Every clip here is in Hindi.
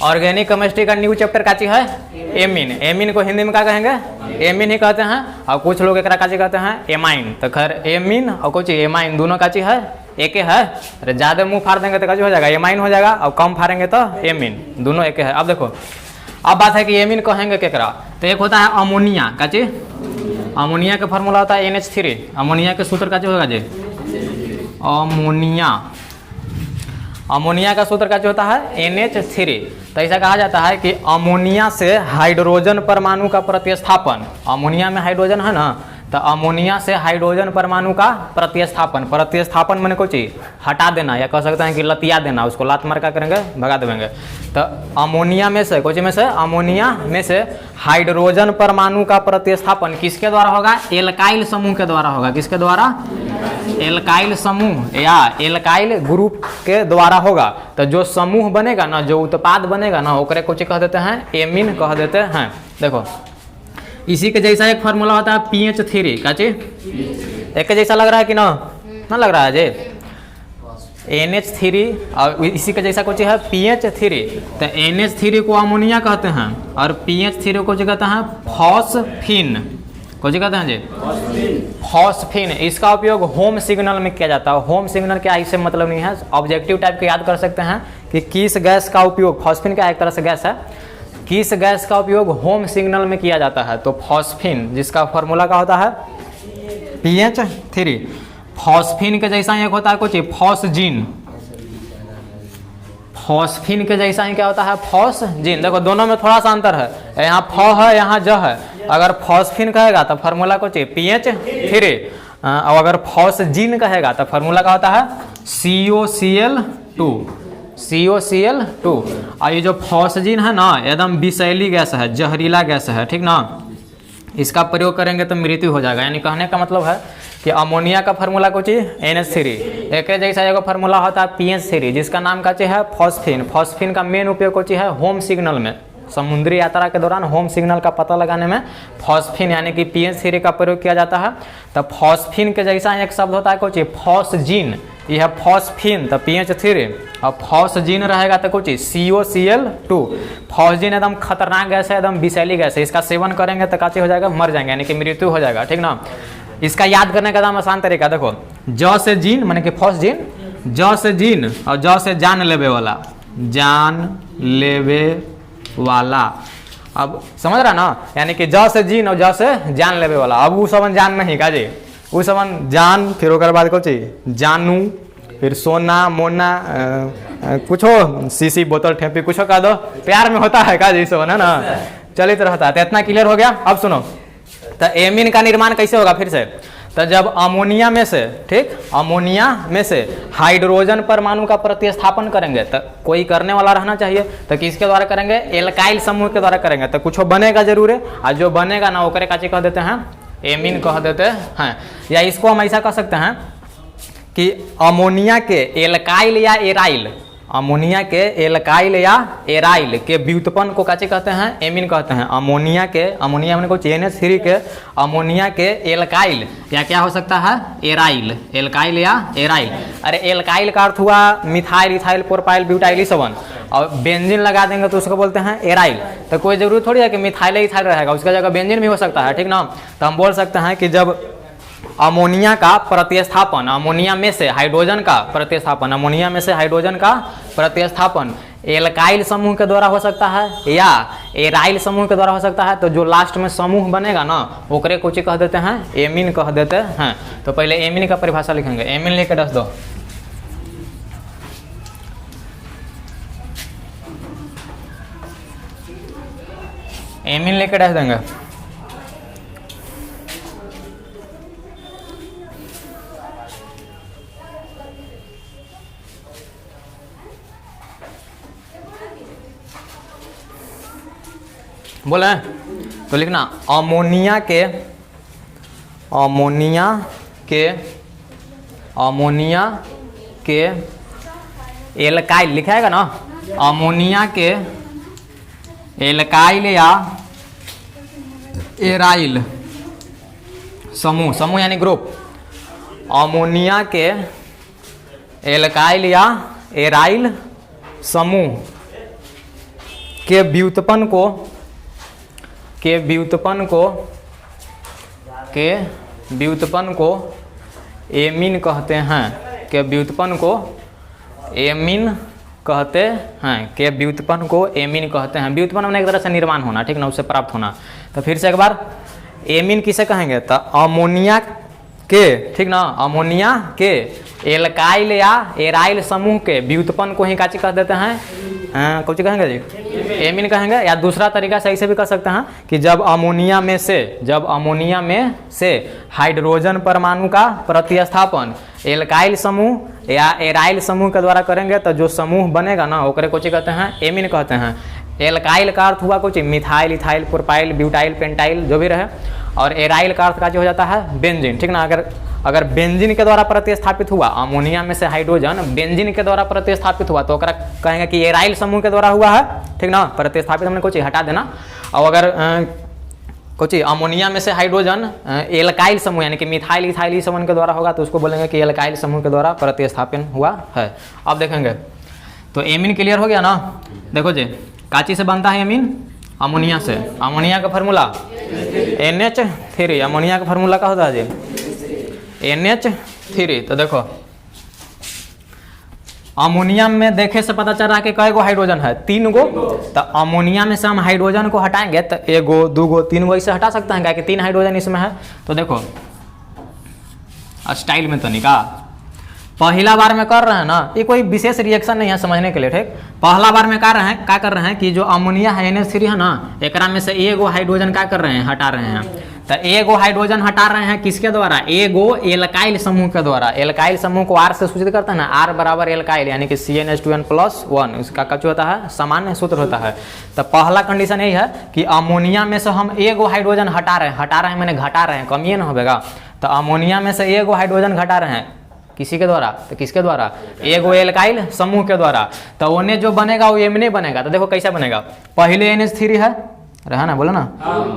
ऑर्गेनिक केमिस्ट्री का न्यू चैप्टर का चीज है एमीन। एमीन को हिंदी में क्या कहेंगे? एमीन ही कहते हैं। और कुछ लोग एक का चीज कहते हैं एमाइन। तो खैर एमीन और कुछ एमाइन दोनों का चीज है एक है। अरे ज्यादा मुंह फाड़ देंगे तो क्या हो जाएगा? एमाइन हो जाएगा, और कम फाड़ेंगे तो एमीन, दोनों एक है। अब देखो, अब बात है कि एमीन कहेंगे केकरा? तो एक होता है अमोनिया का चीज। अमोनिया का फॉर्मूला होता है NH3। अमोनिया के सूत्र का चीज होगा जी अमोनिया। अमोनिया का सूत्र का जो होता है NH3। तो ऐसा कहा जाता है कि अमोनिया से हाइड्रोजन परमाणु का प्रतिस्थापन, अमोनिया में हाइड्रोजन है ना, तो अमोनिया से हाइड्रोजन परमाणु का प्रतिस्थापन, प्रतिस्थापन मैंने कोई चीज हटा देना, या कह सकते हैं कि लतिया देना, उसको लात मार का करेंगे भगा देंगे। तो अमोनिया में से कोई में से अमोनिया में से हाइड्रोजन परमाणु का प्रतिस्थापन किसके द्वारा होगा? एल्काइल समूह के द्वारा होगा। किसके द्वारा? एल्काइल समूह या एल्काइल ग्रुप के द्वारा होगा। तो जो समूह बनेगा ना, जो उत्पाद बनेगा ना, ओकरे कुछ कह देते हैं एमीन कह देते हैं। देखो इसी के जैसा एक फार्मूला होता है PH3 का चीज। एक के जैसा लग रहा है कि ना? ना लग रहा है जी? NH3 और इसी के जैसा कुछ है PH3। तो NH3 को अमोनिया कहते हैं और PH3 को जो कहते हैं फॉस्फिन। कुछ कहते हैं जी फॉस्फिन। इसका उपयोग होम सिग्नल में किया जाता है। होम सिग्नल क्या, इससे मतलब नहीं है, ऑब्जेक्टिव टाइप के याद कर सकते हैं कि किस गैस का उपयोग, फॉस्फिन का एक तरह से गैस है, किस गैस का उपयोग होम सिग्नल में किया जाता है? तो फॉस्फिन, जिसका फॉर्मूला का होता है PH3। फॉस्फिन के जैसा एक होता है कुछ फॉस्जीन। फॉस्फिन के जैसा ही क्या होता है? फॉस्जीन। देखो दोनों में थोड़ा सा अंतर है, यहाँ फ है यहाँ ज है। अगर फॉस्फिन कहेगा तो फार्मूला कुछ PH3, और अगर फॉस्जीन कहेगा तो फार्मूला का होता है COCl2। COCl2। और ये जो फॉस्जीन है ना, एकदम विषैली गैस है, जहरीला गैस है, ठीक ना। इसका प्रयोग करेंगे तो मृत्यु हो जाएगा। यानी कहने का मतलब है कि अमोनिया का फार्मूला कुछ NH3, एक जैसा एगो फार्मूला होता है PH3 जिसका नाम का है फॉस्फिन। फॉस्फिन का मेन उपयोग कुछ है होम सिग्नल में, समुद्री यात्रा के दौरान होम सिग्नल का पता लगाने में फॉस्फिन यानी कि PH3 का प्रयोग किया जाता है। तो फॉस्फिन के जैसा एक शब्द होता है कुछ फॉस्जीन। यह फॉस्फिन तो PH3 और फॉस्जीन रहेगा तो कुछ COCl2। फॉस्जीन एकदम खतरनाक गैस है, एकदम विषैली गैस है। इसका सेवन करेंगे तो काची हो जाएगा? मर जाएंगे, यानी कि मृत्यु हो जाएगा, ठीक ना। इसका याद करने का एकदम आसान तरीका देखो, ज से जीन माने कि फॉस्जीन, ज से जीन और ज से जान लेवे वाला, जान लेवे वाला। अब समझ रहा ना, यानी कि ज से जीन और ज से जान लेवे वाला। अब वो सबन जान नहीं का जी, वो सबन जान, फिर ओकर बाद को चाहिए जानू, फिर सोना मोना, कुछो सीसी बोतल ठेपी कुछो का दो, प्यार में होता है का जी सब है ना, चलित रहता है। तो इतना क्लियर हो गया। अब सुनो, तो एमीन का निर्माण कैसे होगा फिर से? तो जब अमोनिया में से, ठीक, अमोनिया में से हाइड्रोजन परमाणु का प्रतिस्थापन करेंगे, तो कोई करने वाला रहना चाहिए। तो किसके द्वारा करेंगे? एल्काइल समूह के द्वारा करेंगे। तो कुछ बनेगा जरूर है, और जो बनेगा ना ओकरे काची कह देते हैं एमीन कह देते हैं। या इसको हम ऐसा कह सकते हैं कि अमोनिया के एल्काइल या एराइल, अमोनिया के एल्काइल या एराइल के व्युत्पन्न को काची कहते हैं? एमीन कहते हैं। अमोनिया के, अमोनिया में कुछ NH3 के अमोनिया के एल्काइल या क्या हो सकता है? एराइल, एल्काइल या एराइल। अरे एल्काइल का अर्थ हुआ मिथाइल, इथाइल, प्रोपाइल, ब्यूटाइल ये सबन, और बेंजीन लगा देंगे तो उसको बोलते हैं एराइल। तो कोई जरूरी थोड़ी है कि मिथाइल इथाइल रहेगा, उसका जगह बेंजीन भी हो सकता है, ठीक ना। तो हम बोल सकते हैं कि जब अमोनिया का प्रतिस्थापन, अमोनिया में से हाइड्रोजन का प्रतिस्थापन, अमोनिया में से हाइड्रोजन का प्रतिस्थापन एल्काइल समूह के द्वारा हो सकता है या एराइल समूह के द्वारा हो सकता है। तो जो लास्ट में समूह बनेगा ना ओकरे कुछ कह देते हैं? एमीन कह देते हैं। तो पहले एमीन का परिभाषा लिखेंगे। एमीन लेके दस दो, एमीन लेके डस देंगे। बोले तो लिखना अमोनिया के, अमोनिया के, अमोनिया के एल्काइल लिखाएगा ना, अमोनिया के एल्काइल या एराइल समूह, समूह यानी ग्रुप, अमोनिया के एल्काइल या एराइल समूह के व्युत्पन्न को एमीन कहते हैं, के व्युत्पन्न को एमीन कहते हैं, के व्युत्पन्न को एमीन कहते हैं। व्युत्पन्न होने एक तरह से निर्माण होना, ठीक ना, उससे प्राप्त होना। तो फिर से एक बार, एमीन किसे कहेंगे? तो अमोनिया के, ठीक ना, अमोनिया के एल्काइल या एराइल समूह के व्युत्पन्न को ही काची कह देते हैं, कौन सी कहेंगे जी? एमीन कहेंगे। या दूसरा तरीका से ऐसे भी कह सकते हैं कि जब अमोनिया में से हाइड्रोजन परमाणु का प्रतिस्थापन एल्काइल समूह या एराइल समूह के द्वारा करेंगे तो जो समूह बनेगा ना, ओकरे कोची कहते हैं? एमीन कहते हैं। एल्काइल का अर्थ हुआ कुछ methyl, ethyl, propyl, butyl, pentyl जो भी रहे, और एराइल का अर्थ का जो हो जाता है बेंजीन, ठीक ना। अगर बेंजीन के द्वारा प्रतिस्थापित हुआ, अमोनिया में से हाइड्रोजन बेंजीन के द्वारा प्रतिस्थापित हुआ तो ओकरा कहेंगे कि एराइल समूह के द्वारा हुआ है, ठीक ना, प्रतिस्थापित, हमने कुछ हटा देना। और अगर कुछ अमोनिया में से हाइड्रोजन एल्काइल समूह यानी कि मिथाइल, इथाइल समूह के द्वारा होगा तो उसको बोलेंगे कि एल्काइल समूह के द्वारा प्रतिस्थापन हुआ है। अब देखेंगे तो एमीन क्लियर हो गया ना। देखो जी, काची से बनता है एमीन? अमोनिया से। अमोनिया का फार्मूला NH3। अमोनिया का फार्मूला क्या होता है जी? NH3। तो देखो अमोनिया में देखे से पता चल रहा है कि कई गो हाइड्रोजन है? 3 गो। तो अमोनिया में से हम हाइड्रोजन को हटाएंगे तो 1 गो, 2 गो, 3 गो ऐसे हटा सकते हैं, क्या कि 3 हाइड्रोजन इसमें है। तो देखो स्टाइल में तो निका पहला बार में कर रहे हैं ना, ये कोई विशेष रिएक्शन नहीं है समझने के लिए, ठीक। पहला बार में क्या कर रहे हैं कि जो अमोनिया है NH3 है ना, एकरा में से 1 गो हाइड्रोजन क्या कर रहे हैं? हटा रहे हैं। तो 1 गो हाइड्रोजन हटा रहे हैं किसके द्वारा? 1 गो एल्काइल समूह के द्वारा। एल्काइल समूह को R से सूचित करते हैं ना, R बराबर एल्काइल यानी कि CnH2n+1, इसका कच होता है सामान्य सूत्र होता है। तो पहला कंडीशन यही है कि अमोनिया में से हम 1 गो हाइड्रोजन हटा रहे हैं मैंने घटा रहे हैं, कमिए ना होगा। तो अमोनिया में से 1 गो हाइड्रोजन घटा रहे हैं किसी के द्वारा? तो किसके द्वारा? 1 गो एल्काइल समूह के द्वारा। तो उन्हें जो बनेगा वो एमीन बनेगा। तो देखो कैसा बनेगा, पहले NH3 है, रहा ना, बोलो ना,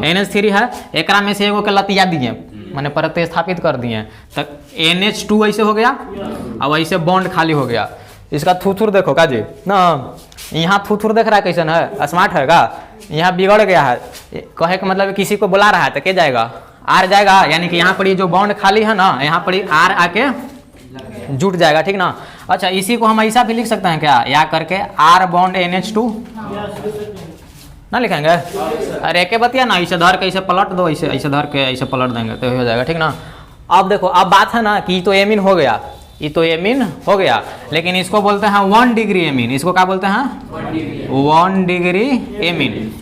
NH3 है, एकरा में से 1 गो के लतिया दिए, मैंने प्रतिस्थापित कर दिए, तो NH2 ऐसे हो गया, अब ऐसे बॉन्ड खाली हो गया। इसका थूथुर देखो का जी ना, यहाँ थूथुर देख रहा है कैसन है, स्मार्ट है का, यहाँ बिगड़ गया है। कहे का मतलब किसी को बुला रहा है तो क्या जाएगा? R जाएगा, यानी कि यहाँ पर ये जो बॉन्ड खाली है ना, यहाँ पर R आके जुट जाएगा, ठीक ना। अच्छा, इसी को हम ऐसा भी लिख सकते हैं क्या, या करके R बॉन्ड NH2 ना लिखेंगे? अरे के बतिया ना, ऐसे धर के ऐसे पलट दो, ऐसे धर के ऐसे पलट देंगे तो हो जाएगा, ठीक ना। अब देखो, अब बात है ना कि तो एमीन हो गया, ये तो एमीन हो गया, लेकिन इसको बोलते हैं 1 डिग्री एमीन। इसको क्या बोलते हैं? 1 डिग्री एमीन।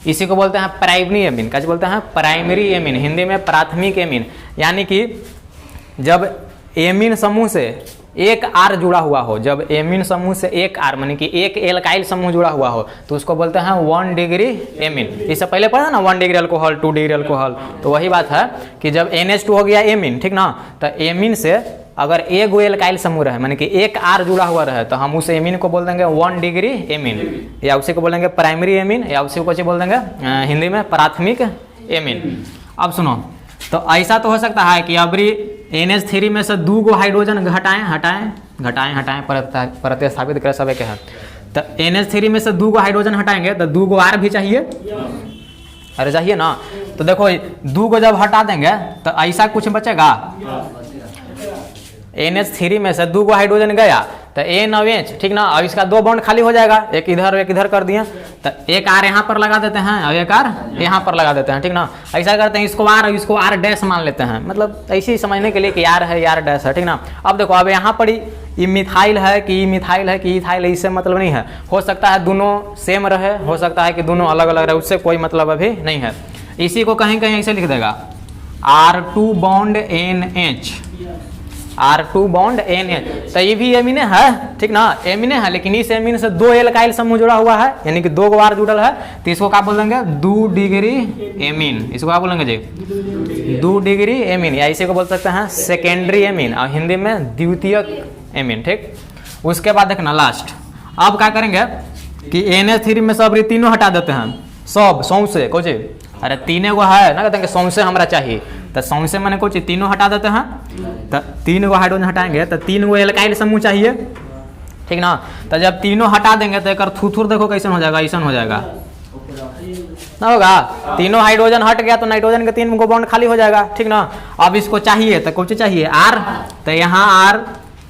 इसी को बोलते हैं प्राइमरी एमीन। क्या बोलते हैं? प्राइमरी एमीन, हिंदी में प्राथमिक एमीन। यानी कि जब एमीन समूह से एक R जुड़ा हुआ हो, जब एमीन समूह से एक R मानी कि एक एल्काइल समूह जुड़ा हुआ हो तो उसको बोलते हैं 1 डिग्री एमीन। इससे पहले पढ़ा ना 1 डिग्री अल्कोहल, 2 डिग्री अल्कोहल। तो वही बात है कि जब NH2 हो गया एमीन, ठीक ना, तो एमीन से अगर 1 गो एल्काइल समूह रहे मानी कि एक R जुड़ा हुआ रहे तो हम उस एमीन को बोल देंगे 1 डिग्री एमीन, या उसी को बोलेंगे प्राइमरी एमीन, या उसी को बोल देंगे हिंदी में प्राथमिक एमीन। अब सुनो, तो ऐसा तो हो सकता है कि अबरी NH3 में से 2 गो हाइड्रोजन हटाएं प्रतिस्थापित कर सब के है। तो NH3 में से 2 गो हाइड्रोजन हटाएंगे तो 2 गो R भी चाहिए, अरे चाहिए ना। तो देखो 2 गो जब हटा देंगे तो ऐसा कुछ बचेगा, NH3 में से 2 गो हाइड्रोजन गया तो NH, ठीक ना। अब इसका 2 बॉन्ड खाली हो जाएगा, एक इधर कर दिए, तो एक R यहाँ पर लगा देते हैं और एक R यहाँ पर लगा देते हैं, ठीक ना। ऐसा करते हैं, इसको R और इसको R डैश मान लेते हैं, मतलब ऐसे ही समझने के लिए कि R है, R डैश है, ठीक ना। अब देखो, अब यहाँ पर ये मिथाइल है कि मिथाइल है कि इथाइल है, इससे मतलब नहीं है। हो सकता है दोनों सेम रहे, हो सकता है कि दोनों अलग अलग रहे, उससे कोई मतलब अभी नहीं है। इसी को कहीं कहीं ऐसे लिख देगा R2 bond NH, R2 bond NH। तो ये भी एमीन है, ठीक ना, एमीन है, लेकिन इस एमीन से 2 एल्काइल समूह जुड़ा हुआ है, यानी कि 2 गो R जुड़ल है, तो इसको क्या बोल देंगे? 2 डिग्री एमीन। इसको क्या बोलेंगे जी? 2 डिग्री एमीन, या इसी को बोल सकते हैं सेकेंडरी एमीन, और हिंदी में द्वितीयक एमीन, ठीक। उसके बाद देखना लास्ट, अब क्या करेंगे कि NH3 में सब तीनों हटा देते हैं, सब सौंसे कुछ, अरे 3 गो है ना, कहते हैं सौंसे हमारा चाहिए, तो सौंसे मैंने कुछ तीनों हटा देते हैं। तो 3 गो हाइड्रोजन हटाएंगे तो 3 गो एल्काइल समूह चाहिए, ठीक ना। तो जब तीनों हटा देंगे तो एक थूथुर देखो कैसन हो जाएगा, ऐसा हो जाएगा ना होगा। तीनों हाइड्रोजन हट गया तो नाइट्रोजन के 3 गो बॉन्ड खाली हो जाएगा, ठीक ना। अब इसको चाहिए तो कौन चाहिए आर, तो यहाँ आर,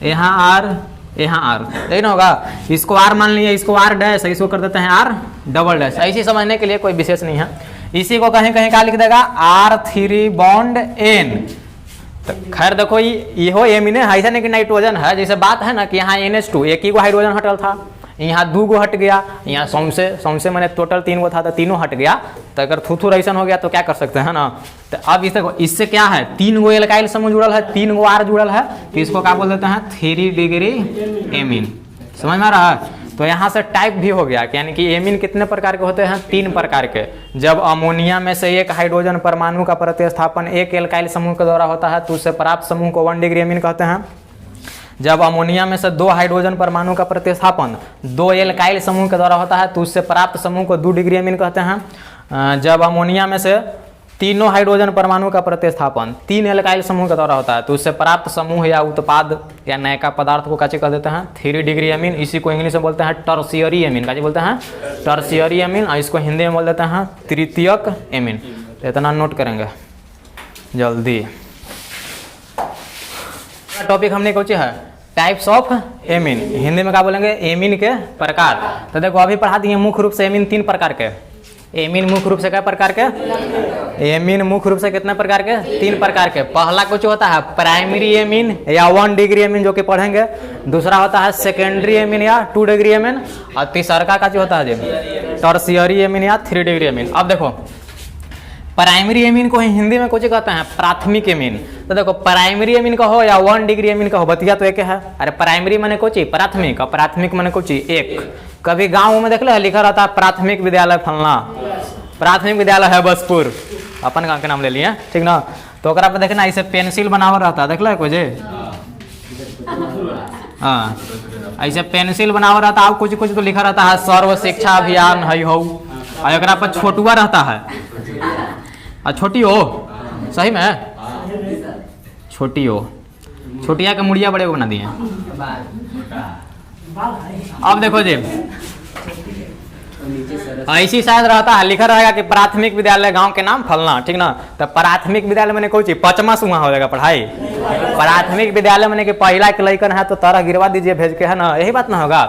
यहाँ आर, यहाँ आर, ठीक ना होगा। इसको आर मान लिया, इसको आर डैश, इसको कर देते हैं आर डबल डैश। ऐसी समझने के लिए कोई विशेष नहीं है। इसी को कहीं कहीं क्या लिख देगा R3 बॉन्ड N। तो खैर देखो ये हो एमीन है, ऐसा नहीं कि नाइट्रोजन है। जैसे बात है ना कि यहाँ NH2 एक ही गो हाइड्रोजन हटल था, यहाँ 2 गो हट गया, यहाँ सौंसे मैंने टोटल 3 गो था तो तीनों हट गया। तो अगर थूथुर ऐसा हो गया तो क्या कर सकते हैं ना। तो अब इससे क्या है 3 गो एल्काइल समूह जुड़ल है, 3 गो आर जुड़ल है, तो इसको क्या बोल देते हैं 3 डिग्री एमीन। समझ में आ रहा है। तो यहाँ से टाइप भी हो गया, यानी कि एमीन कितने प्रकार के होते हैं 3 प्रकार के। जब अमोनिया में से एक हाइड्रोजन परमाणु का प्रतिस्थापन एक एल्काइल समूह के द्वारा होता है तो उससे प्राप्त समूह को 1 डिग्री एमीन कहते हैं। जब अमोनिया में से 2 हाइड्रोजन परमाणु का प्रतिस्थापन 2 एल्काइल समूह के द्वारा होता है तो उससे प्राप्त समूह को 2 डिग्री एमीन कहते हैं। जब अमोनिया में से 3 हाइड्रोजन परमाणु का प्रतिस्थापन 3 एल्काइल समूह के द्वारा होता है तो उससे प्राप्त समूह या उत्पाद या नयका पदार्थ को क्या कह देते हैं 3 डिग्री एमीन। इसी को इंग्लिश में बोलते हैं टर्शियरी एमीन। क्या बोलते हैं टर्शियरी एमीन, और इसको हिंदी में बोल देते हैं तृतीयक एमीन। तो इतना नोट करेंगे जल्दी। टॉपिक हमने कुछ है टाइप्स ऑफ एमीन, हिंदी में क्या बोलेंगे एमीन के प्रकार। तो देखो अभी पढ़ा दिए मुख्य रूप से एमीन 3 प्रकार के। एमीन मुख्य रूप से क्या प्रकार के, एमीन मुख्य रूप से कितने प्रकार के 3 प्रकार के। पहला कुछ होता है प्राइमरी एमीन या 1 डिग्री एमीन जो कि पढ़ेंगे। दूसरा होता है सेकेंडरी एमीन या 2 डिग्री एमीन, और तीसरा का जो होता है टर्शियरी एमीन या 3 डिग्री एमीन। अब देखो प्राइमरी एमीन को हिंदी में कुछ कहते हैं प्राथमिक एमीन। तो देखो प्राइमरी एमीन का हो या 1 डिग्री एमीन का हो, बतिया तो एक है। अरे प्राइमरी माने कुछ प्राथमिक, और प्राथमिक माने कुछ एक। कभी गांव में देख ले लिखा रहता है प्राथमिक विद्यालय फलना, प्राथमिक विद्यालय है बसपुर, अपन गाँव के नाम ले लिए, ठीक ना। तो ओकरा पे देखना ऐसे पेंसिल बनावा रहता है, देख लो कुछ हाँ ऐसे पेंसिल बनावा रहता है। कुछ कुछ तो लिखा रहता है सर्व शिक्षा अभियान है हो, और एकरा पर छोटुआ रहता है। और छोटी हो सही में छोटी हो, छोटिया के मुड़िया बड़े को बना दिए। अब देखो जी ऐसी शायद रहता है, लिखा रहेगा कि प्राथमिक विद्यालय गांव के नाम फलना, ठीक ना। तो प्राथमिक विद्यालय मैंने कोई चीज 5वां सुहा हो जाएगा पढ़ाई। प्राथमिक विद्यालय मैंने कि पहला के लड़कन है तो तारा गिरवा दीजिए भेज के, है ना, यही बात ना होगा।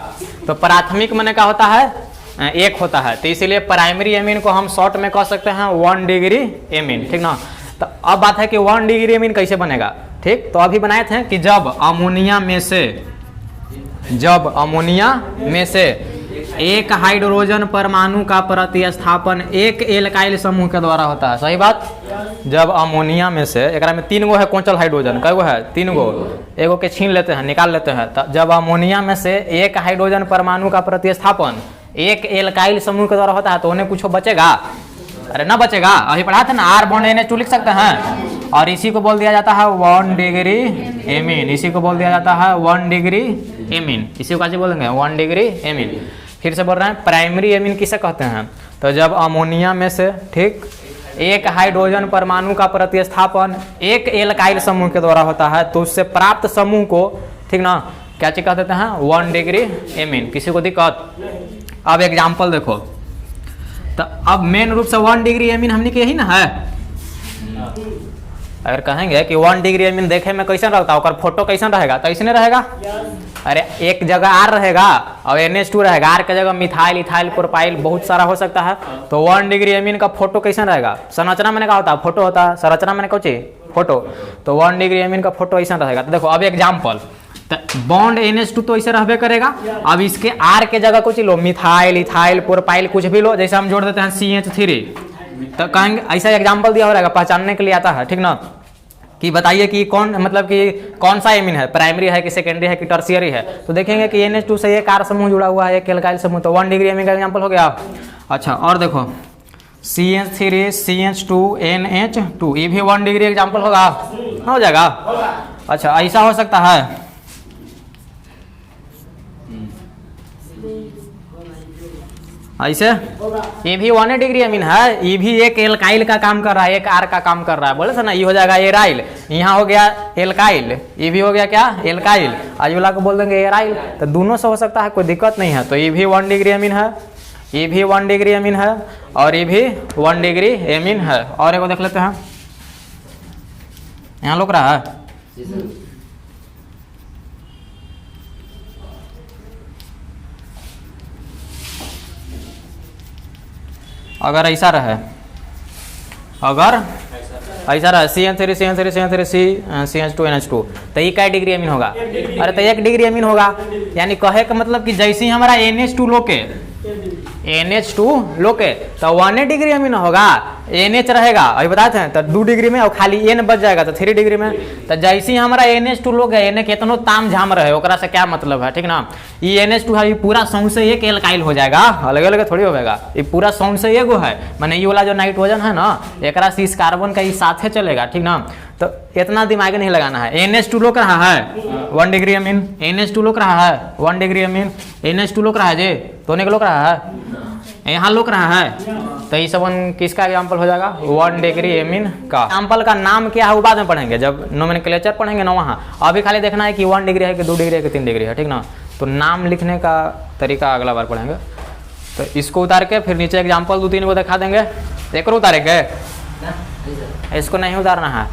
तो प्राथमिक मैंने क्या होता है एक होता है, तो इसीलिए प्राइमरी एमीन को हम शॉर्ट में कह सकते हैं 1 डिग्री एमीन, ठीक ना। तो अब बात है कि 1 डिग्री एमीन कैसे बनेगा, ठीक। तो अभी बनाए थे कि जब अमोनिया में से एक हाइड्रोजन परमाणु का प्रतिस्थापन एक एल्काइल समूह के द्वारा होता है। सही बात। जब अमोनिया में से एक में 3 गो है कोंचल हाइड्रोजन, कै गो है 3 गो, एगो के छीन लेते हैं निकाल लेते हैं। तो जब अमोनिया में से एक हाइड्रोजन परमाणु का प्रतिस्थापन एक एल्काइल समूह के द्वारा होता है तो उन्हें कुछ बचेगा, अरे ना बचेगा। अभी पढ़ा था ना आर बॉन्ड NH2 लिख सकते हैं, और इसी को बोल दिया जाता है 1 डिग्री एमीन। इसी को बोल दिया जाता है 1 डिग्री एमीन। इसी को कैसे बोलेंगे 1 डिग्री एमीन। फिर से बोल रहे हैं प्राइमरी एमीन किसे कहते हैं। तो जब अमोनिया में से ठीक एक हाइड्रोजन परमाणु का प्रतिस्थापन एक एल्काइल समूह के द्वारा होता है तो उससे प्राप्त समूह को, ठीक ना, क्या चीज कह देते हैं 1 डिग्री एमीन। किसी को दिक्कत। अब एग्जाम्पल देखो, तो अब मेन रूप से 1 डिग्री एमीन हमने के यही ना है। अगर कहेंगे कि 1 डिग्री एमीन देखे में कैसा रहता है, और फोटो कैसा रहेगा, तो ऐसे रहेगा। अरे एक जगह आर रहेगा और NH2 रहेगा, आर के जगह मिथाइल इथाइल प्रोपाइल बहुत सारा हो सकता है। तो 1 डिग्री एमीन का फोटो कैसा रहेगा, संरचना मैंने कहा होता है फोटो होता है, संरचना मैंने कौन फोटो। तो 1 डिग्री एमीन का फोटो ऐसा रहेगा। तो देखो अब एग्जाम्पल, बॉन्ड NH2 तो ऐसे रहबे करेगा। अब इसके आर के जगह कुछ लो, मिथाइल इथाइल प्रोपाइल कुछ भी लो, जैसे हम जोड़ देते हैं CH3। तो कहेंगे ऐसा एग्जाम्पल दिया हो रहेगा, पहचानने के लिए आता है, ठीक ना। कि बताइए कि कौन मतलब कि कौन सा एमीन है, प्राइमरी है कि सेकेंडरी है कि टर्शियरी है। तो देखेंगे कि NH2 से एक आर समूह जुड़ा हुआ है, एक एल्काइल समूह, तो 1 डिग्री एमीन का एग्जाम्पल हो गया। अच्छा और देखो CH3 CH2 NH2 ये भी 1 डिग्री एग्जाम्पल होगा, हो जाएगा। अच्छा ऐसा हो सकता है ऐसे ये भी 180 डिग्री अमीन है, ये भी एक एल्काइल का काम कर रहा है, एक आर का काम कर रहा है, बोले थे ना, ये हो जाएगा एराइल, यहाँ हो गया एल्काइल, ये भी हो गया क्या एल्काइल, आज वाला को बोल देंगे एराइल, तो दोनों से हो सकता है, कोई दिक्कत नहीं है। तो ये भी 1 डिग्री अमीन है, ये भी 1 डिग्री अमीन है, और ये भी 1 डिग्री अमीन है। और एक देख लेते हैं, यहाँ लुक रहा है, अगर ऐसा रहे, अगर ऐसा रहे CN3 CN3 CN3 CH2 NH2, तो ये क्या डिग्री अमीन होगा? अरे तो 1 डिग्री अमीन होगा। यानी कहे का मतलब कि जैसे ही हमारा NH2 लोके तो 1 डिग्री अमीन होगा, NH रहेगा, अभी बताते हैं, तो 2 डिग्री में और खाली N बच जाएगा तो 3 डिग्री में। तो जैसे ही हमारा NH2 लोग है, N कितनो ताम झाम रहे, ओकरा से क्या मतलब है, ठीक ना। ये NH2 है, ये पूरा साउंड से एक एल्काइल हो जाएगा, अलग अलग थोड़ी होगा, ये पूरा साउंड से एगो है, माने ये वाला जो नाइट्रोजन है ना, एकरा से इस कार्बन का ये साथ चलेगा, ठीक ना। तो इतना दिमाग नहीं लगाना है। NH2 लोग रहा है 1 डिग्री अमीन, NH2 लोग रहा है 1 डिग्री अमीन, NH2 लोग रहा है जे, तो लोग रहा है, यहाँ लोग रहा है, तो ये सब किसका एग्जाम्पल हो जाएगा? 1 डिग्री अमीन का। एग्जाम्पल का नाम क्या है वो बाद में पढ़ेंगे, जब नोमेनक्लेचर पढ़ेंगे ना वहाँ। अभी खाली देखना है कि 1 डिग्री है कि 2 डिग्री है कि 3 डिग्री है, ठीक ना। तो नाम लिखने का तरीका अगला बार पढ़ेंगे। तो इसको उतार के फिर नीचे एग्जाम्पल 2-3 को दिखा देंगे। एक उतारेंगे, इसको नहीं उतारना है।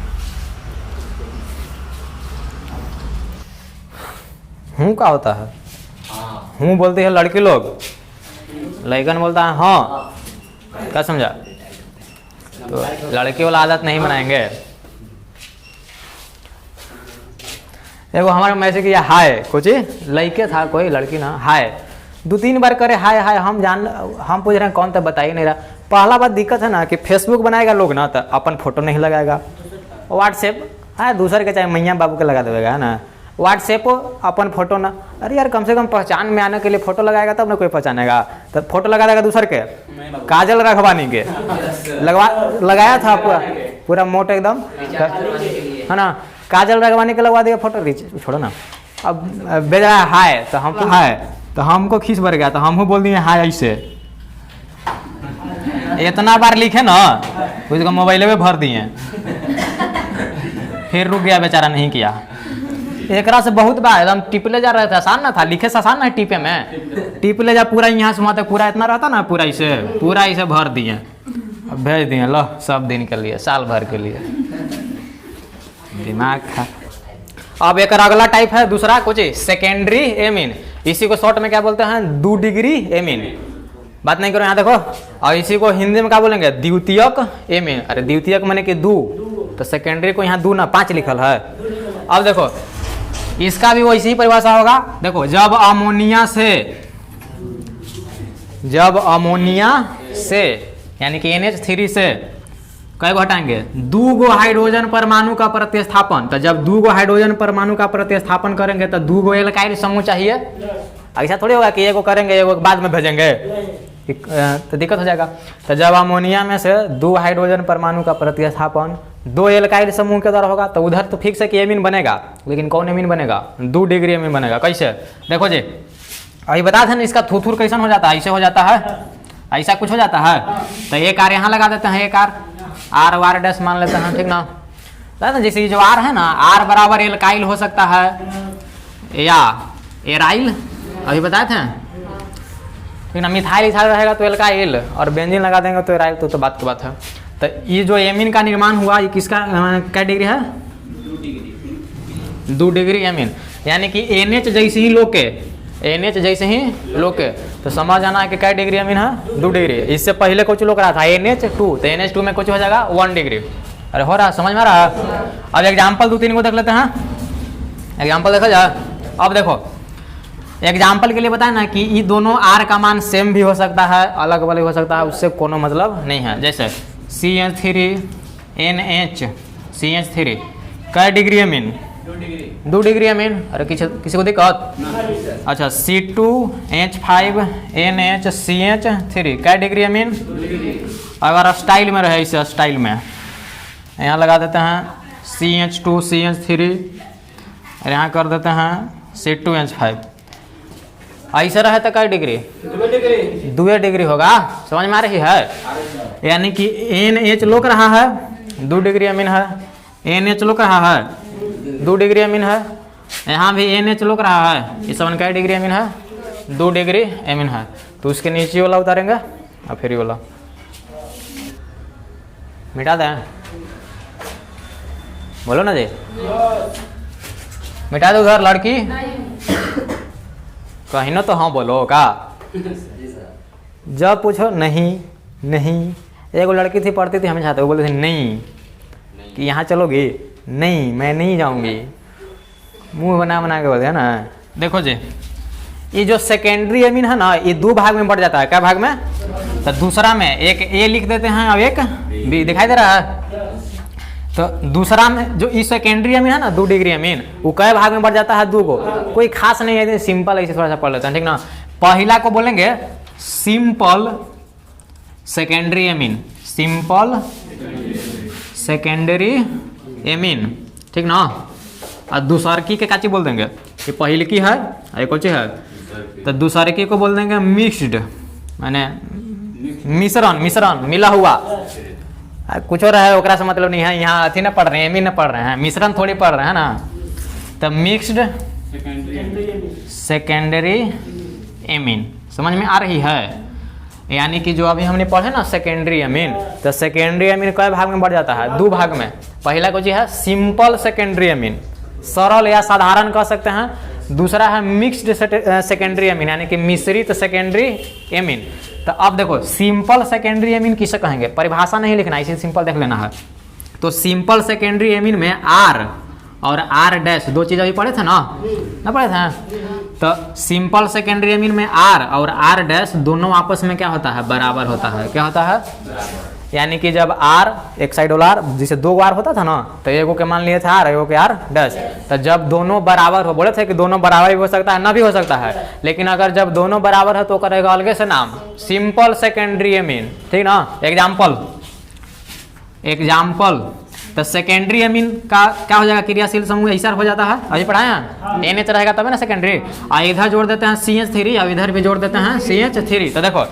हूँ क्या होता है? हूँ बोलती है लड़की लोग, लड़कन बोलता है हाँ, क्या समझा? तो लड़की वाला आदत नहीं बनाएंगे। देखो हमारे मैसेज किया हाय, कुछ लड़के था कोई लड़की ना, हाय 2-3 बार करे हाय हाय, हम पूछ रहे हैं कौन, तो बता ही नहीं रहा। पहला बात दिक्कत है ना कि फेसबुक बनाएगा लोग ना, तो अपन फोटो नहीं लगाएगा, व्हाट्सएप है दूसरे के, चाहे मैया बाबू के लगा देगा, है ना। व्हाट्सएप अपन फोटो ना, अरे यार कम से कम पहचान में आने के लिए फोटो लगाएगा तब ना कोई पहचानेगा, तो फोटो लगा देगा दूसरे के। काजल रखवानी के लगाया था पूरा मोट एकदम, है ना, काजल रखवानी के लगवा दिया फोटो, छोड़ो ना। अब भेज रहा है हाय, तो हमको हाय, तो हमको खींच भर गया, तो हमको बोल दिए हाय ऐसे, इतना बार लिखे ना उसका मोबाइल में भर दिए, फिर रुक गया बेचारा, नहीं किया। एकरा से बहुत बार एकदम टिप ले जा रहे थे, आसान ना था, लिखे से आसान ना है टिपे में, टिप ले जा पूरा यहाँ से वहाँ तक पूरा इतना रहता ना, पूरा इसे भर दिए, अब भेज दिए, लो सब दिन के लिए, साल भर के लिए, दिमाग था। अब एक अगला टाइप है दूसरा कुछ सेकेंडरी एमीन, इसी को शॉर्ट में क्या बोलते हैं? 2 डिग्री एमीन। बात नहीं करो यहाँ देखो, और इसी को हिंदी में क्या बोलेंगे? द्वितीयक एमीन। अरे द्वितीयक माने कि 2, तो सेकेंडरी को यहाँ 2 ना 5 लिखल है। अब देखो इसका भी वैसी ही परिभाषा होगा। देखो जब अमोनिया से यानी कि NH3 से कई गो हटाएंगे? 2 गो हाइड्रोजन परमाणु का प्रतिस्थापन। तो जब 2 गो हाइड्रोजन परमाणु का प्रतिस्थापन करेंगे तो 2 गो एल्काइल समूह चाहिए। ऐसा थोड़ी होगा कि एगो करेंगे एगो बाद में भेजेंगे, तो दिक्कत हो जाएगा। तो जब अमोनिया में से 2 हाइड्रोजन परमाणु का प्रतिस्थापन 2 एल्काइल समूह के द्वारा होगा, तो उधर तो फिक्स है कि एमीन बनेगा, लेकिन कौन एमीन बनेगा? 2 डिग्री एमीन बनेगा। कैसे? देखो जी, अभी बता थे ना इसका थूथूर कैसन हो जाता है, ऐसे हो जाता है, ऐसा कुछ हो जाता है। तो एक आर यहाँ लगा देते हैं, एक आर वार डैश मान लेते हैं, ठीक ना। जैसे जो आर है ना, आर बराबर एल्काइल हो सकता है या एराइल, अभी बताए थे, ठीक ना। मिथाइल इथाइल रहेगा तो एल्काइल, और बेंजीन लगा देंगे तो एराइल, तो बात की बात है। तो ये जो एमीन का निर्माण हुआ, ये किसका क्या डिग्री है? 2 डिग्री एमीन। यानी कि NH जैसे ही लोके, तो समझ आना है कि क्या डिग्री एमीन है? 2 डिग्री। इससे पहले कुछ लोग रहा था NH2, तो NH2 में कुछ हो जाएगा 1 डिग्री। अरे हो रहा, समझ में आ रहा है? अब एग्जाम्पल 2-3 को देख लेते हैं, एग्जाम्पल देखा जाए। अब देखो एग्जाम्पल के लिए बताए ना कि ये दोनों आर का मान सेम भी हो सकता है, अलग अलग हो सकता है, उससे कोनो मतलब नहीं है। जैसे CH3 NH CH3 क्या डिग्री एमीन? 2 degree amine. अरे किसी को दिक्कत? अच्छा C2H5 NH CH3 क्या डिग्री एमीन? अगर स्टाइल में रहे, इसे स्टाइल में यहाँ लगा देते हैं CH2 CH3, और यहाँ कर देते हैं C2H5, ऐसा रहे तो कई डिग्री, 2 डिग्री होगा। समझ में आ रही है? यानी कि NH लोक रहा है 2 डिग्री अमीन है, NH लोक रहा है 2 डिग्री अमीन है, यहाँ भी NH लोक रहा है, इस वन कई डिग्री अमीन है 2 डिग्री अमीन है। तो उसके नीचे वाला उतारेंगे और फिर ये वाला मिटा दें। बोलो ना जी, मिटा दो उधर लड़की कहीं ना तो हाँ बोलो का। जब पूछो नहीं नहीं, एगो लड़की थी पढ़ती थी हमें चाहते, वो बोलते थे नहीं कि यहाँ चलोगे, नहीं मैं नहीं जाऊंगी, मुंह बना बना के बोलते हैं ना। देखो जी ये जो सेकेंडरी अमीन है ना, ये 2 भाग में बढ़ जाता है। क्या भाग में? तो दूसरा में एक ए लिख देते हैं और एक बी, दिखाई दे रहा है? तो दूसरा में जो इस सेकेंडरी अमीन है ना 2 डिग्री अमीन, वो कई भाग में बढ़ जाता है? 2 को। कोई खास नहीं है, सिंपल ऐसे थोड़ा सा पढ़ लेते हैं, ठीक ना। पहला को बोलेंगे simple secondary amine, simple secondary amine, ठीक ना। और दूसरकी के काची बोल देंगे कि पहले की है एक कोची है, तो दूसरकी को बोल देंगे मिक्स्ड, माने मिश्रण, मिश्रण मिला हुआ कुछ और है, ओकरा से मतलब नहीं है। यहाँ अथी ना पढ़ रहे हैं, एमीन ना पढ़ रहे हैं, मिश्रण थोड़ी पढ़ रहे हैं ना। तो मिक्स्ड सेकेंडरी एमीन समझ में आ रही है? यानी कि जो अभी हमने पढ़े ना सेकेंडरी अमीन, तो सेकेंडरी अमीन कई भाग में बढ़ जाता है? 2 भाग में। पहला कुछ है सिंपल सेकेंडरी अमीन, सरल या साधारण कह सकते हैं। दूसरा है मिक्स्ड सेकेंडरी अमीन, यानी कि मिश्रित सेकेंडरी अमीन। तो अब देखो सिंपल सेकेंडरी अमीन किसे कहेंगे, परिभाषा नहीं लिखना, इसे सिंपल देख लेना है। तो सिंपल सेकेंडरी अमीन में R और R' 2 चीज अभी पढ़े थे ना पढ़े थे? तो सिंपल सेकेंडरी अमीन में R और R' दोनों आपस में क्या होता है? बराबर होता है। क्या होता है? यानी कि जब R एक साइड वाला R, जिसे 2 R होता था ना, तो एगो के मान लिए थे R, एगो के R'। तो जब दोनों बराबर हो, बोले थे कि दोनों बराबर भी हो सकता है ना भी हो सकता है, लेकिन अगर जब दोनों बराबर है तो करेगा अलग से नाम सिंपल सेकेंडरी अमीन, ठीक ना। एग्जाम्पल तो सेकेंडरी अमीन का क्या हो जाएगा? क्रियाशील समूह ऐसा हो जाता है, अभी पढ़ाए हैं। NH रहेगा तब ना सेकेंडरी, और इधर जोड़ देते हैं CH3 और इधर भी जोड़ देते हैं CH3। तो देखो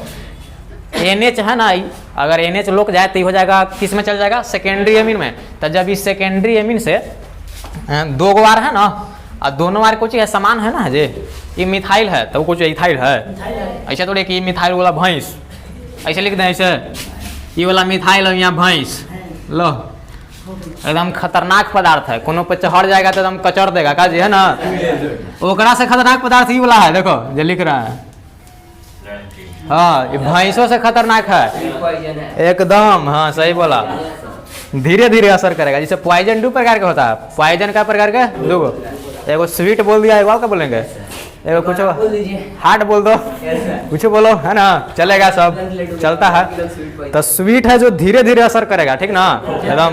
NH है ना, अगर NH लोक जाए तो हो जाएगा किस में चल जाएगा? सेकेंडरी अमीन में। तो जब इस सेकेंडरी अमीन से 2 बार है ना, और दोनों बार कुछ है समान है ना, जे ये मिथाइल है तो कुछ इथाइल है, ऐसा थोड़ी कि मिथाइल वाला भैंस ऐसे लिख दें, ऐसे ये वाला मिथाइल है यहाँ भैंस। लो एकदम खतरनाक पदार्थ है, कोनो पे चढ़ जाएगा तो एकदम कचर देगा का जी, है ना। ओकरा से खतरनाक पदार्थ ये वाला है, देखो जो लिख रहा है। हाँ ये भैंसों से खतरनाक है एकदम। हाँ सही बोला, धीरे धीरे असर करेगा। जैसे पॉइजन 2 प्रकार का होता है, पॉइजन का प्रकार का 2 गो, एगो स्वीट बोल दिया, एगो क्या बोलेंगे, एगो कुछ हार्ड बोल दो, कुछ बोलो, है ना, चलेगा, सब चलता है। तो स्वीट है जो धीरे धीरे असर करेगा, ठीक ना एकदम,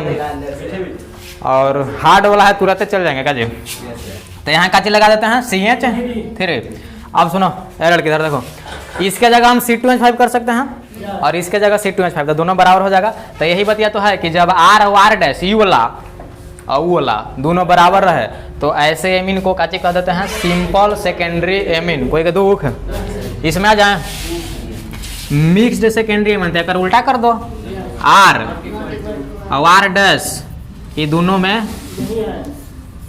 और हार्ड वाला है तुरंत चल जाएंगे का जी। तो यहाँ का चीज लगा देते हैं CH3। अब सुनो लड़की इधर देखो, इसके जगह हम C2H5 कर सकते हैं और इसके जगह C2H5, तो दोनों बराबर हो जाएगा। तो यही बतिया तो है कि जब R और R' यू वाला और वो वाला दोनों बराबर रहे तो ऐसे एमीन को काची कह देते हैं सिंपल सेकेंडरी एमीन। कोई के दुख इसमें आ जाए मिक्स्ड सेकेंडरी एमीन, तो अगर उल्टा कर दो R और R' ये दोनों में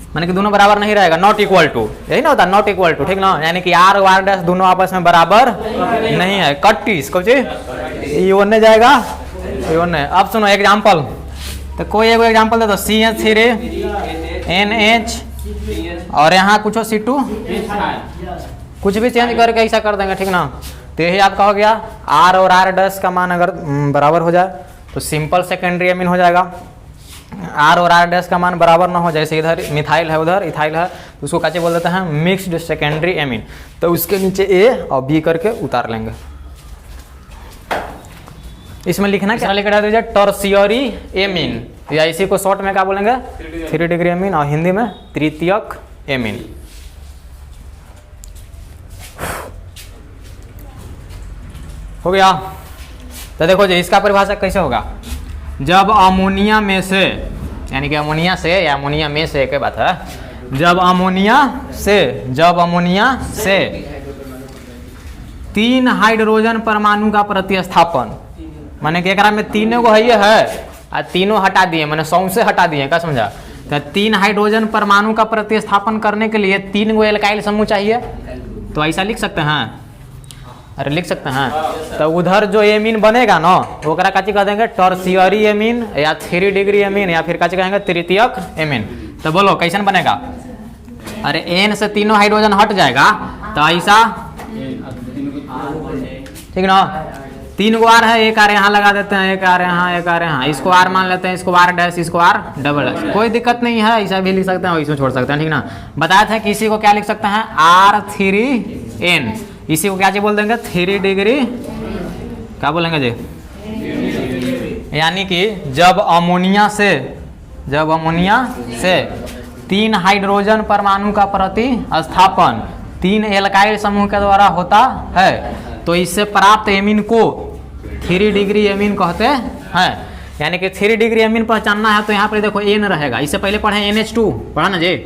माने कि दोनों बराबर नहीं रहेगा, नॉट इक्वल टू, यही ना होता नॉट इक्वल टू, ठीक ना। यानी कि R और R' दोनों आपस में बराबर नहीं है, कट्टीस कुछ ये ओने जाएगा ये ओने। अब सुनो एग्जांपल, तो कोई एक एग्जांपल दे दो, CH3 NH और यहाँ कुछ C2 कुछ भी चेंज करके ऐसा कर देंगे, ठीक ना। तो यही आपका हो गया R और R' का मान अगर बराबर हो जाए तो सिंपल सेकेंडरी एमीन हो जाएगा। R और R' का मान बराबर ना हो, जैसे इधर मिथाइल है उधर इथाइल है, तो उसको काचे बोल देते हैं मिक्स्ड सेकेंडरी एमीन। तो उसके नीचे A और B करके उतार लेंगे। इसमें लिखना क्या लिख दीजिए, टर्शियरी एमीन, या इसी को शॉर्ट में क्या बोलेंगे 3 डिग्री एमीन, और हिंदी में तृतीयक एमीन। हो गया। तो देखो जी इसका परिभाषा कैसे होगा, जब अमोनिया में से, यानी कि अमोनिया से या अमोनिया में से एक बात है, जब अमोनिया से 3 हाइड्रोजन परमाणु का प्रतिस्थापन, माने कि एकरा में 3 गो है आ तीनों हटा दिए, माने 100 से हटा दिए, क्या समझा। तो 3 हाइड्रोजन परमाणु का प्रतिस्थापन करने के लिए 3 गो एल्काइल समूह चाहिए, तो ऐसा लिख सकते हैं, अरे लिख सकते हैं। तो उधर जो एमीन बनेगा ना ओकरा काची कह देंगे टर्शियरी एमीन या 3 डिग्री एमीन या फिर काची कहेंगे तृतीयक एमीन। तो बोलो कैसन बनेगा, अरे एन से तीनों हाइड्रोजन हट जाएगा तो ऐसा, ठीक ना। 3 गो आर है, एक आर यहाँ लगा देते हैं, एक आर यहाँ, एक आर यहाँ, इसको आर मान लेते हैं, इसको आर डैश, इसको आर डबल डैश, कोई दिक्कत नहीं है, ऐसा भी लिख सकते हैं, इसमें छोड़ सकते हैं, ठीक ना। बताया था कि इसी को क्या लिख सकते हैं R3N, इसी को क्या जी बोल देंगे 3 डिग्री, क्या बोलेंगे जी, यानी कि जब अमोनिया से 3 हाइड्रोजन परमाणु का प्रतिस्थापन 3 एल्काइल समूह के द्वारा होता है तो इससे प्राप्त एमीन को 3 डिग्री एमीन कहते हैं। यानी कि 3 डिग्री एमीन पहचानना है तो यहाँ पर देखो एन रहेगा, इससे पहले पढ़े NH2 पढ़ा ना जी,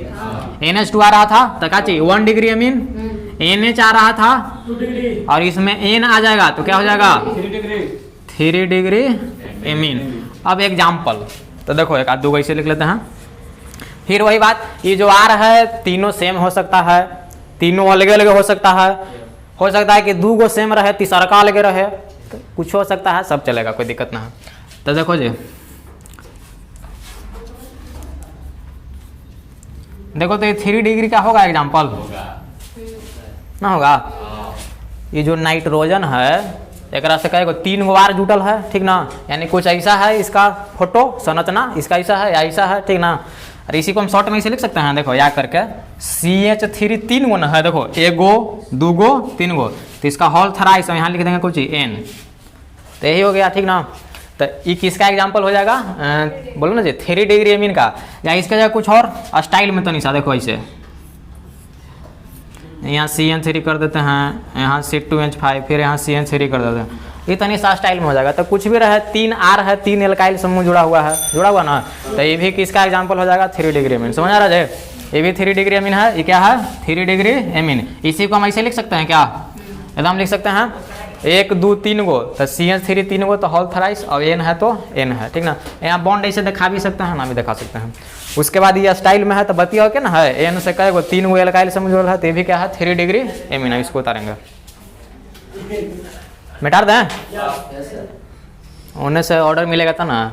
NH2 आ रहा था तो क्या चाहिए 1 डिग्री एमीन, NH आ रहा था और इसमें N आ जाएगा तो क्या हो जाएगा 3 डिग्री एमीन। अब एग्जाम्पल तो देखो एक आध दो ऐसे लिख लेते हैं, फिर वही बात, ये जो आर है तीनों सेम हो सकता है, तीनों अलग अलग हो सकता है कि 2 गो सेम रहे, तीसरा का अलग रहे, तो कुछ हो सकता है, सब चलेगा, कोई दिक्कत ना है। तो देखो जी, देखो तो ये 3 डिग्री का होगा एग्जाम्पल ना होगा। ये जो नाइट्रोजन है एक से कहेगा 3 गो आर जुटल है, ठीक ना, यानी कुछ ऐसा है, इसका फोटो संरचना इसका ऐसा है या ऐसा है, ठीक ना। और इसी को हम शॉर्ट में इसे लिख सकते हैं, देखो याद करके CH3 3 गो ना है, देखो 1 गो 2 गो 3 गो, तो इसका होल थराइस यहाँ लिख देंगे कुछ N, तो यही हो गया, ठीक ना। तो ये किसका एग्जाम्पल हो जाएगा, बोलो ना जी 3 डिग्री एमीन का, या इसका जगह कुछ और स्टाइल में तो नहीं सा, देखो ऐसे यहाँ CN3 कर देते हैं, यहाँ C2H5, फिर यहाँ CN3 कर देते हैं, ये तनी सा स्टाइल में हो जाएगा। तो कुछ भी रहे 3 आर है, 3 एल्काइल समूह जुड़ा हुआ ना, तो ये भी किसका एग्जाम्पल हो जाएगा 3 डिग्री एमीन, समझ आ रहा है। ये भी 3 डिग्री एमीन है, ये क्या है 3 डिग्री एमीन। इसी को हम ऐसे लिख सकते हैं, क्या एकदम लिख सकते हैं 1 2 3 गो, तो CH3 3 गो, तो होल थराइस, और N है तो N है, ठीक ना। यहाँ बॉन्ड ऐसे दिखा भी सकते हैं ना भी दिखा सकते हैं। उसके बाद ये स्टाइल में है तो बतिया क्या ना है, N से कहे गो 3 गो एल्काइल समूह जुड़ा है, तो ये भी क्या है 3 डिग्री एमीन है। इसको उतारेंगे, मिटा दें, उन्हें से ऑर्डर मिलेगा था ना,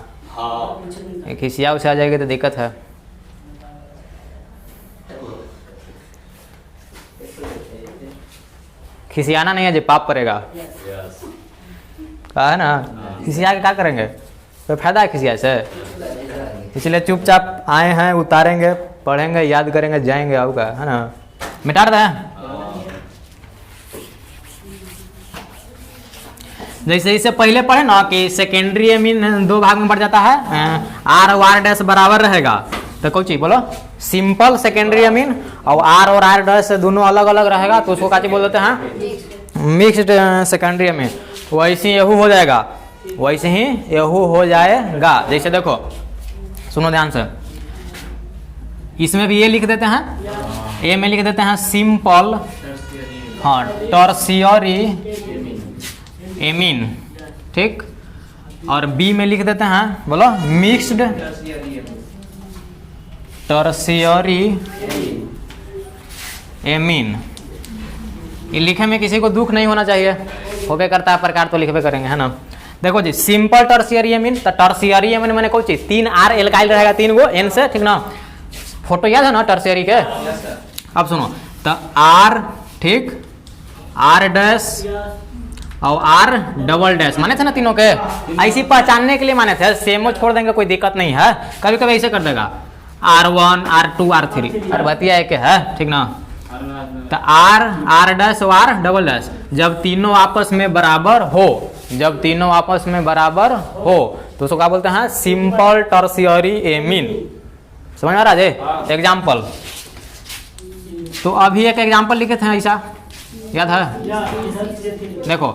खिसिया उसे आ जाएगी तो दिक्कत है। खिसियाना नहीं है जी, पाप पड़ेगा, कहा है ना, खिसिया के क्या करेंगे, कोई फायदा है खिसिया से, इसलिए चुपचाप आए हैं, उतारेंगे, पढ़ेंगे, याद करेंगे, जाएंगे, आपका है ना। मिटा दें, जैसे इससे पहले पढ़े ना कि सेकेंडरी एमीन 2 भाग में बढ़ जाता है, आर और आर डैश बराबर रहेगा, तो कोई चीज बोलो सिंपल सेकेंडरी एमीन, और आर और आर डैश दोनों अलग अलग रहेगा तो उसको क्या चीज बोल देते हैं मिक्स्ड सेकेंडरी एमीन। वैसे यहू हो जाएगा, वैसे ही यहू हो जाएगा। जैसे देखो सुनो ध्यान से, इसमें भी ये लिख देते हैं, ए में लिख देते हैं सिंपल, हाँ टर्शियरी एमीन, ठीक, और बी में लिख देते हैं बोलो मिक्स्ड टर्शियरी एमीन। ये लिखे में किसी को दुख नहीं होना चाहिए, होबे करता है प्रकार तो लिखबे करेंगे, है ना। देखो जी सिंपल टर्शियरी एमीन, तो टर्शियरी एमीन मैंने कोई चीज 3 आर एल्काइल रहेगा 3 गो N से, ठीक ना। फोटो याद है ना टर्शियरी के। अब सुनो, तो आर, ठीक, आर डैश और आर डबल डैश माने थे ना तीनों के, ऐसी पहचानने के लिए माने थे, सेमो छोड़ देंगे कोई दिक्कत नहीं है, कभी कभी ऐसे कर देगा R1 R2 R3, और बतिया एक है, ठीक ना। तो आर डैश और आर डबल डैश जब तीनों आपस में बराबर हो, जब तीनों आपस में बराबर हो तो उसको क्या बोलते हैं सिंपल टर्शियरी एमीन। समझ आ रहा है एग्जाम्पल। तो अभी एक एग्जाम्पल लिखे थे ऐसा, याद है, देखो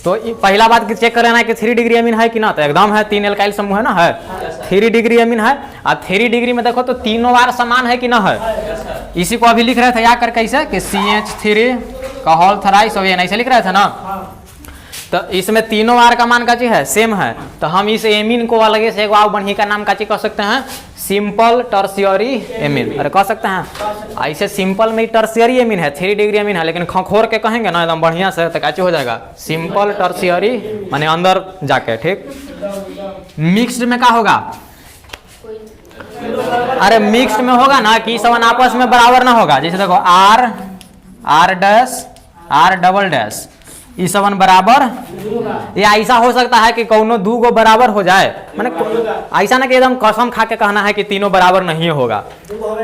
तो पहला बात चेक करना है कि 3 डिग्री एमीन है कि ना, तो एकदम है, 3 एल्काइल समूह है ना, है 3 डिग्री एमीन है। और 3 डिग्री में देखो तो तीनों बार समान है कि ना है, इसी को अभी लिख रहे थे याद करके ऐसे कि CH3 अल्कोहल थराइसोवियन ऐसे लिख रहे थे ना। तो इसमें तीनों आर का मान का चीज है सेम है, तो हम इस एमीन को अलग से एक और बढ़िया का नाम का चीज कह सकते हैं सिंपल टर्शियरी एमीन। अरे कह सकते हैं ऐसे सिंपल में टर्शियरी एमीन है, 3 डिग्री एमीन है, लेकिन खखोर के कहेंगे ना एकदम बढ़िया से तो कैसे हो जाएगा सिंपल टर्शियरी माने अंदर जाके। ठीक, मिक्स्ड में क्या होगा? अरे मिक्स्ड में होगा ना कि सब आपस में बराबर ना होगा। जैसे देखो R R dash R double dash E सबन बराबर, ये ऐसा हो सकता है कि कौनो दू गो बराबर हो जाए, माने ऐसा ना कि एकदम कसम खा के कहना है कि तीनों बराबर नहीं होगा।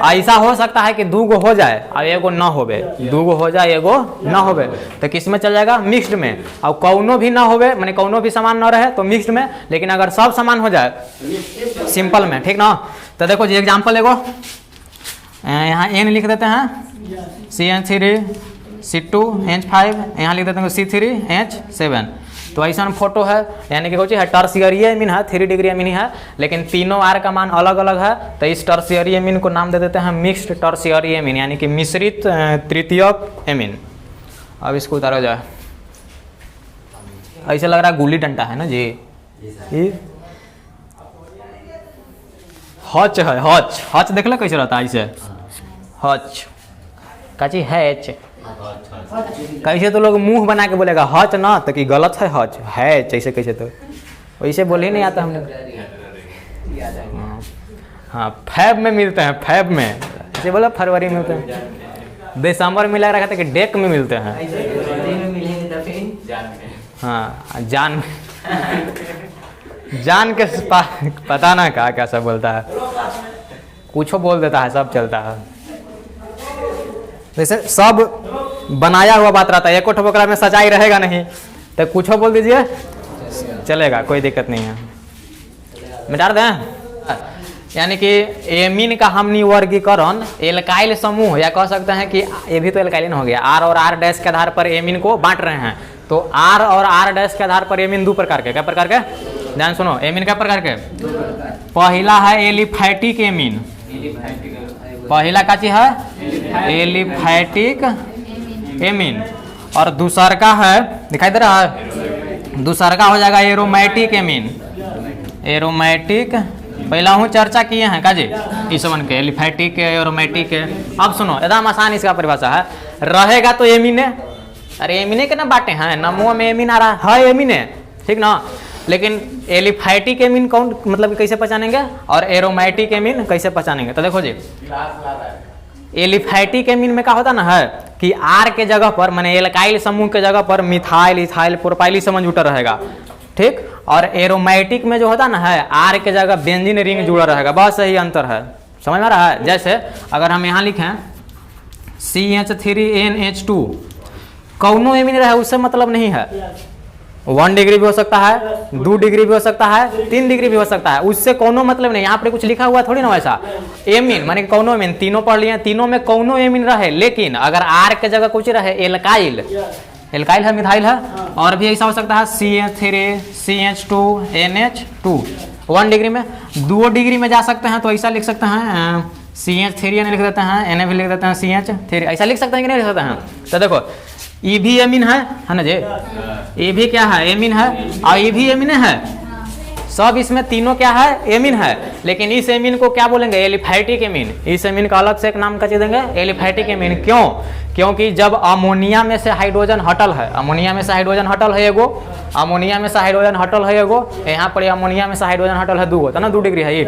ऐसा हो सकता है कि दू गो हो जाए और एगो न होवे, दू गो हो जाए एगो न होवे, तो किस में चल जाएगा? मिक्स्ड में। और कौनो भी ना होवे माने कौनो भी समान न रहे तो मिक्स्ड में, लेकिन अगर सब समान हो जाए सिंपल में। ठीक ना, तो देखो जी एग्जाम्पल एगो यहाँ एन लिख देते हैं CN3 C2 H5, यहाँ लिख देते हैं C3 H7। तो ऐसा फोटो है, यानी कि कुछ है टर्शियरी एमीन है, 3 डिग्री एमीन है, लेकिन तीनों आर का मान अलग अलग है, तो इस टर्शियरी एमीन को नाम दे देते हैं मिक्स्ड टर्शियरी एमीन, यानी कि मिश्रित तृतीयक एमीन। अब इसको उतारा जाए, ऐसे लग रहा है गुल्ली डंडा है ना जी, हच है, हच हच देख लो कैसे रहता है ऐसे, हच काची हैच कैसे, तो लोग मुंह बना के बोलेगा हच ना, तो कि गलत है हच है जैसे कैसे, तो वैसे बोल ही नहीं आता हमने। हाँ फैब में मिलते हैं, फैब में ऐसे बोला फरवरी में मिलते हैं, दिसंबर में लग रहा था कि डेक में मिलते हैं। हाँ जान जान के पता ना कहा क्या सब बोलता है, कुछ बोल देता है, सब चलता है। जैसे सब बनाया हुआ बात रहता है, एक ठोकरा में सच्चाई रहेगा नहीं, तो कुछ बोल दीजिए चलेगा, कोई दिक्कत नहीं है, मिटा दें। यानी कि एमीन का हमनी वर्गीकरण एल्काइल समूह, या कह सकते हैं कि ये भी तो एल्काइलिन हो गया, आर और आर डैश के आधार पर एमीन को बांट रहे हैं। तो आर और आर डैश के आधार पर एमीन 2 प्रकार के, क्या प्रकार के? ध्यान सुनो, एमीन क्या प्रकार के? पहला है एलिफैटिक एमीन, पहला का चीज है एलिफैटिक एमीन, और दूसरा का है, दिखाई दे रहा है, दूसरा का हो जाएगा एरोमेटिक एमीन। एरोमेटिक पहला हूँ चर्चा किए हैं काजी इस वन के, एलिफैटिक के, एरोमेटिक के। अब सुनो एकदम आसान इसका परिभाषा है, रहेगा तो एमीने, अरे एमीने के ना बाटे हैं, नमो में एमीन आ रहा है एमीने, ठीक ना, लेकिन एलिफैटिक एमीन कौन मतलब कैसे पहचानेंगे और एरोमेटिक एमीन कैसे पहचानेंगे? तो देखो जी एलिफैटिक एमीन में क्या होता ना है कि आर के जगह पर माने एल्काइल समूह के जगह पर मिथाइल इथाइल प्रोपाइल समूह जुड़ा रहेगा, ठीक। और एरोमेटिक में जो होता ना है आर के जगह बेंजीन रिंग जुड़ा रहेगा, बहुत सही अंतर है, समझ में आ रहा है। जैसे अगर हम यहाँ लिखें CH3NH2, कौनो एमीन रहे उससे मतलब नहीं है, 1 डिग्री भी हो सकता है, 2 डिग्री भी हो सकता है, 3 डिग्री भी हो सकता है, उससे कोनो मतलब नहीं। यहाँ पे कुछ लिखा हुआ थोड़ी ना वैसा, एमीन माने कौनो एमीन, तीनों पढ़ लिए, तीनों में कौनो एमीन रहे, लेकिन अगर आर के जगह कुछ रहे एल्काइल, एल्काइल है मिथाइल है, और भी ऐसा हो सकता है CH3CH2NH2, 1 डिग्री में, 2 डिग्री में जा सकते हैं, तो ऐसा लिख सकते हैं CH3 लिख देते हैं, Na भी लिख देते हैं CH3, ऐसा लिख सकते हैं कि नहीं लिख सकते हैं? तो देखो ई भी एमीन है ना जी, ये भी क्या है एमीन है, और ये भी एमीन है, सब इसमें तीनों क्या है एमीन है, लेकिन इस एमीन को क्या बोलेंगे एलिफैटिक एमीन, इस एमीन का अलग से एक नाम का चीज देंगे एलिफैटिक एमीन। क्यों? क्योंकि जब अमोनिया में से हाइड्रोजन हटल है, अमोनिया में से हाइड्रोजन हटल है एगो, अमोनिया में से हाइड्रोजन हटल है एगो, यहाँ पर अमोनिया में से हाइड्रोजन हटल है 2 गो, तो ना 2 डिग्री है ये।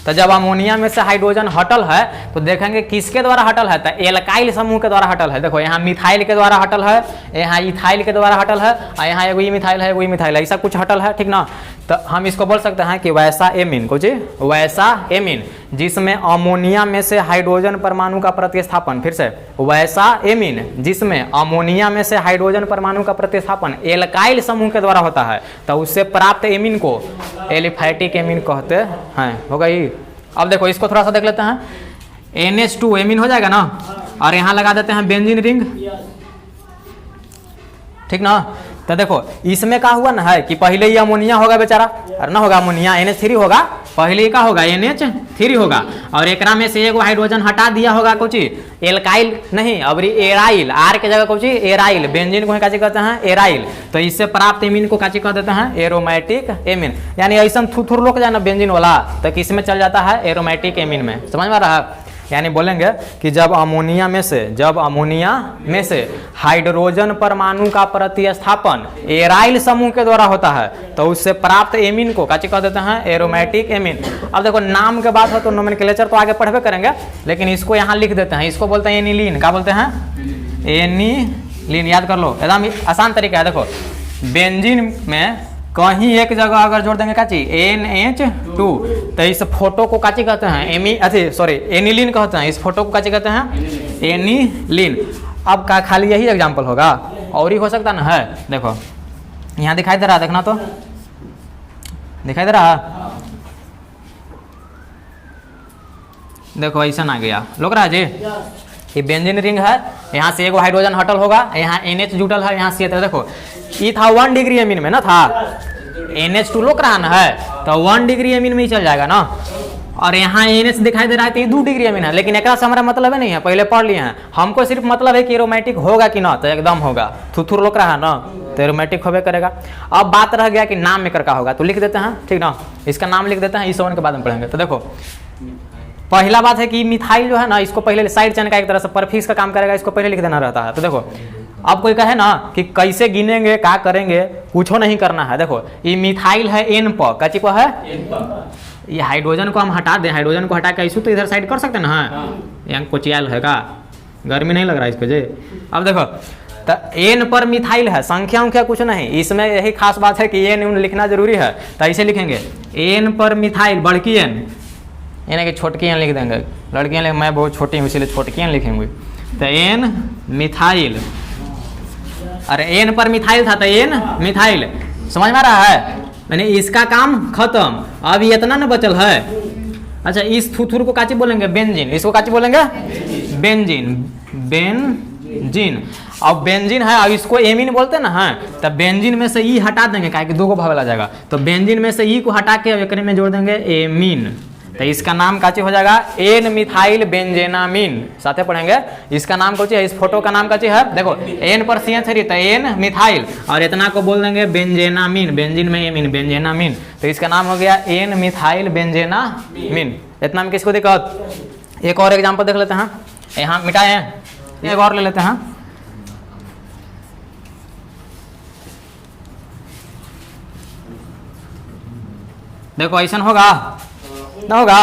तो जब अमोनिया में से हाइड्रोजन हटल है तो देखेंगे किसके द्वारा हटल है, तो एल्काइल समूह के द्वारा हटल है। देखो यहाँ मिथाइल के द्वारा हटल है, यहाँ इथाइल के द्वारा हटल है, और यहाँ एगो मिथाइल है, एगो मिथाइल है, ऐसा कुछ हटल है, ठीक ना। तो हम इसको बोल सकते हैं कि वैसा एमीन, कुछ वैसा एमीन जिसमें अमोनिया में से हाइड्रोजन परमाणु का प्रतिस्थापन, फिर से वैसा एमीन जिसमें अमोनिया में से हाइड्रोजन परमाणु का प्रतिस्थापन एल्काइल समूह के द्वारा होता है, तो उससे प्राप्त एमीन को एलिफैटिक एमीन कहते हैं। हो गई। अब देखो इसको थोड़ा सा देख लेते हैं, NH2 एमीन हो जाएगा ना, और यहाँ लगा देते हैं बेंजीन रिंग, ठीक ना। तो देखो इसमें क्या हुआ ना है कि पहले ये अमोनिया होगा बेचारा, और ना होगा अमोनिया NH3 होगा, पहले क्या होगा NH3 होगा, और एकरा में से एगो हाइड्रोजन हटा दिया होगा कुछ एल्काइल नहीं, अब एराइल, आर के जगह कुछ एराइल, बेंजीन को काची कहते हैं एराइल, तो इससे प्राप्त एमीन को काची कह देते हैं एरोमेटिक एमीन। यानी ऐसा थुथुर लोग जाना बेंजीन वाला तो किस में चल जाता है एरोमेटिक एमीन में, समझ में आ रहा है। यानी बोलेंगे कि जब अमोनिया में से हाइड्रोजन परमाणु का प्रतिस्थापन एराइल समूह के द्वारा होता है तो उससे प्राप्त एमीन को काची कह देते हैं एरोमेटिक एमीन। अब देखो नाम के बात हो तो नोमेनक्लेचर तो आगे पढ़वे करेंगे, लेकिन इसको यहाँ लिख देते हैं, इसको बोलते हैं एनिलीन। क्या बोलते हैं? एनिलीन। याद कर लो, एकदम आसान तरीका है। देखो बेंजीन में कहीं एक जगह अगर जोड़ देंगे काची NH2 तो इस फोटो को काची कहते हैं एनिलीन कहते हैं, इस फोटो को काची कहते हैं एनिलीन। अब का खाली यही एग्जांपल होगा और ही हो सकता ना है। देखो यहाँ दिखाई दे रहा, देखना तो दिखाई दे रहा, देखो ऐसा आ गया, लोग रहा जी ये बेंजीन रिंग है, यहाँ से एगो हाइड्रोजन हटल होगा, यहाँ NH जुटल है, यहाँ से देखो ये था 1 डिग्री एमीन में ना था, NH2 लोग रहा ना है तो 1 डिग्री एमीन में ही चल जाएगा ना, और यहाँ NH दिखाई दे रहा है तो ये 2 डिग्री एमीन है, लेकिन एक से हमारा मतलब है नहीं है, पहले पढ़ लिए हैं, हमको सिर्फ मतलब है कि एरोमेटिक होगा कि ना, तो एकदम होगा, थुथुर लोग रहा ना तो एरोमेटिक होबे करेगा। अब बात रह गया कि नाम में का होगा, तो लिख देते हैं, ठीक ना, इसका नाम लिख देते हैं, इस वन के बाद में पढ़ेंगे। तो देखो पहला बात है कि मिथाइल जो है ना, इसको पहले साइड चेन का एक तरह से परफिक्स का काम करेगा, इसको पहले लिख देना रहता है। तो देखो अब कोई कहे ना कि कैसे गिनेंगे क्या करेंगे, कुछ नहीं करना है। देखो ये मिथाइल है N पर, कची पर है, ये हाइड्रोजन को हम हटा दें, हाइड्रोजन को हटा के ऐसे तो इधर साइड कर सकते हैं ना, यहाँ कोचियाल है का, गर्मी नहीं लग रहा है इसको जी। अब देखो तो N पर मिथाइल है, संख्या उंख्या कुछ नहीं, इसमें यही खास बात है कि N लिखना जरूरी है, तो ऐसे लिखेंगे N पर मिथाइल, बड़की N, यानी कि छोटकी N लिख देंगे, लड़कियाँ लिख, मैं बहुत छोटी हूँ इसलिए छोटकी N लिखेंगे। तो N मिथाइल, अरे N पर मिथाइल था तो N मिथाइल, समझ में आ रहा है, यानी इसका काम खत्म। अब ये इतना ना बचल है। अच्छा इस थुथुर को काची बोलेंगे बेंजीन, इसको काची बोलेंगे बेंजीन, बेंजीन। अब बेंजीन है, अब इसको एमीन बोलते हैं ना, है तो बेंजीन में से ई हटा देंगे, काहे कि दो को भाग आ जाएगा, तो बेंजीन में से ई को हटा के एक में जोड़ देंगे एमीन, तो इसका नाम काची हो जाएगा N मिथाइल बेंजेनामीन। साथे पढ़ेंगे, इसका नाम कौची है, इस फोटो का नाम काची है, देखो N पर CH3 तो N मिथाइल, और इतना को बोल देंगे बेंजेनामीन, बेंजीन में एमीन बेंजेनामीन, तो इसका नाम हो गया N मिथाइल बेंजेनामीन। इतना में किसको दिक्कत। एक और एग्जाम्पल देख लेते हैं, यहाँ मिटाए हैं, एक और ले लेते हैं। देखो ऐसा होगा ना, होगा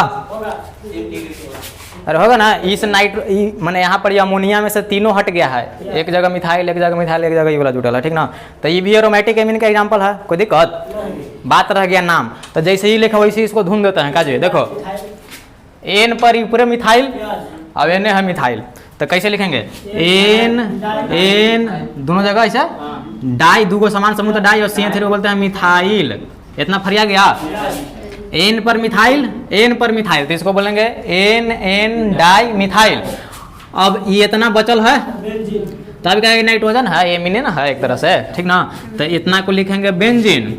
अरे होगा ना, इस मैंने यहाँ पर अमोनिया में से तीनों हट गया है, एक जगह मिथाइल, एक जगह मिथाइल, एक जगह ये वाला जुटल है, ठीक ना, तो ये भी एरोमेटिक एमीन का एग्जांपल है, कोई दिक्कत। बात रह गया नाम, तो जैसे ही लिखा वैसे इसको धुन देते हैं काजे। देखो N पर ऊपर मिथाइल, अब N है मिथाइल, तो कैसे लिखेंगे N दोनों जगह ऐसा डाई, दो समान समूह डाई, और CH3 बोलते हैं मिथाइल, इतना फरिया गया। N पर मिथाइल, N पर मिथाइल, तो इसको बोलेंगे N डाई मिथाइल। अब ये इतना बचल है, तब क्या नाइट्रोजन है, एमीन ना है एक तरह से, ठीक ना, तो इतना को लिखेंगे बेंजीन,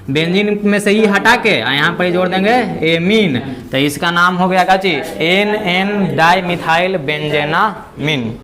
बेंजीन में से ही हटा के यहाँ पर जोड़ देंगे एमीन, तो इसका नाम हो गया काची N डाई मिथाइल बेंजेनामीन।